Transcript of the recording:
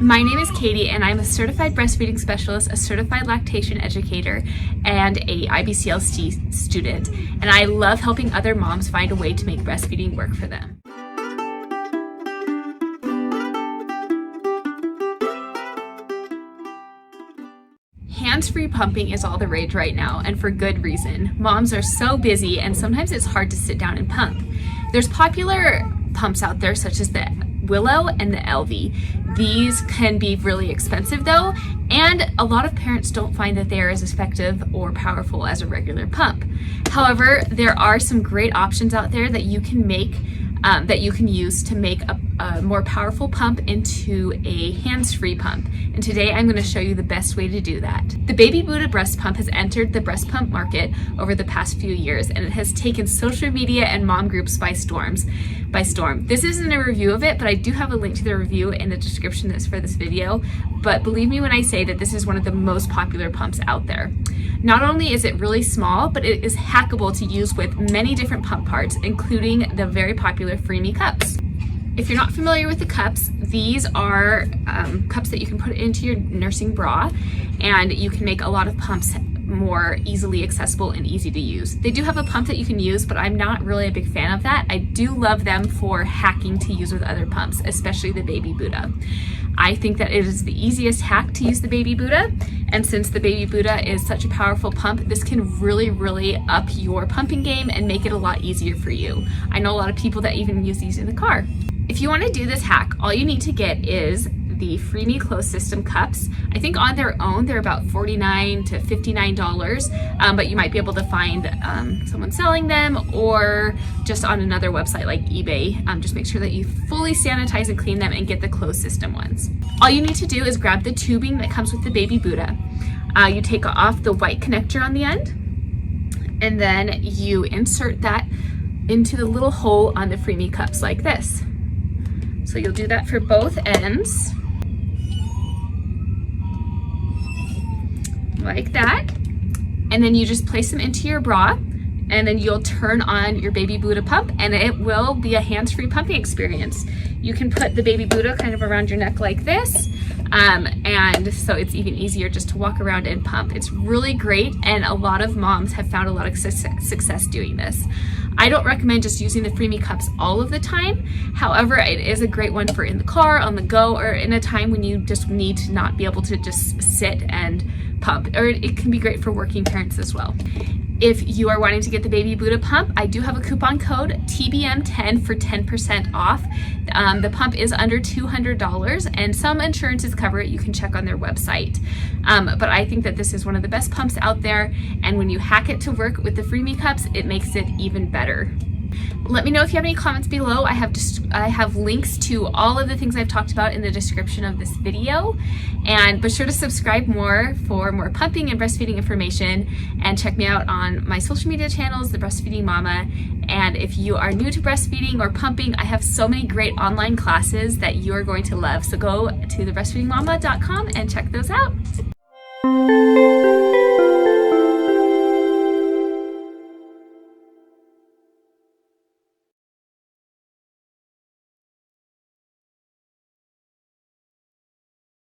My name is Katie and I'm a certified breastfeeding specialist, a certified lactation educator, and a IBCLC student. And I love helping other moms find a way to make breastfeeding work for them. Hands-free pumping is all the rage right now, and for good reason. Moms are so busy and sometimes it's hard to sit down and pump. There's popular pumps out there such as the Willow and the Elvie. These can be really expensive though, and a lot of parents don't find that they are as effective or powerful as a regular pump. However, there are some great options out there that you can make that you can use to make a more powerful pump into a hands-free pump. And today I'm going to show you the best way to do that. The BabyBuddha Breast Pump has entered the breast pump market over the past few years, and it has taken social media and mom groups by storm. This isn't a review of it, but I do have a link to the review in the description that's for this video. But believe me when I say that this is one of the most popular pumps out there. Not only is it really small, but it is hackable to use with many different pump parts, including the very popular Freemie Cups. If you're not familiar with the cups, these are cups that you can put into your nursing bra, and you can make a lot of pumps more easily accessible and easy to use. They do have a pump that you can use, but I'm not really a big fan of that. I do love them for hacking to use with other pumps, especially the BabyBuddha. I think that it is the easiest hack to use the BabyBuddha, and since the BabyBuddha is such a powerful pump, this can really up your pumping game and make it a lot easier for you. I know a lot of people that even use these in the car. If you want to do this hack, all you need to get is the Freemie closed system cups. I think on their own they're about $49 to $59, but you might be able to find someone selling them or just on another website like eBay. Just make sure that you fully sanitize and clean them and get the closed system ones. All you need to do is grab the tubing that comes with the BabyBuddha. You take off the white connector on the end, and then you insert that into the little hole on the Freemie cups like this. So you'll do that for both ends, like that, and then you just place them into your bra, and then you'll turn on your BabyBuddha pump, and it will be a hands-free pumping experience. You can put the BabyBuddha kind of around your neck like this, and so it's even easier just to walk around and pump. It's really great, and a lot of moms have found a lot of success doing this. I don't recommend just using the Freemie cups all of the time. However, it is a great one for in the car, on the go, or in a time when you just need to not be able to just sit and pump. Or it can be great for working parents as well. If you are wanting to get the BabyBuddha pump, I do have a coupon code TBM10 for 10% off. The pump is under $200, and some insurances cover it. You can check on their website. But I think that this is one of the best pumps out there, and when you hack it to work with the Freemie cups, it makes it even better. Let me know if you have any comments below. I have links to all of the things I've talked about in the description of this video, and be sure to subscribe for more pumping and breastfeeding information, and check me out on my social media channels, The Breastfeeding Mama. And if you are new to breastfeeding or pumping, I have so many great online classes that you're going to love. So go to thebreastfeedingmama.com and check those out.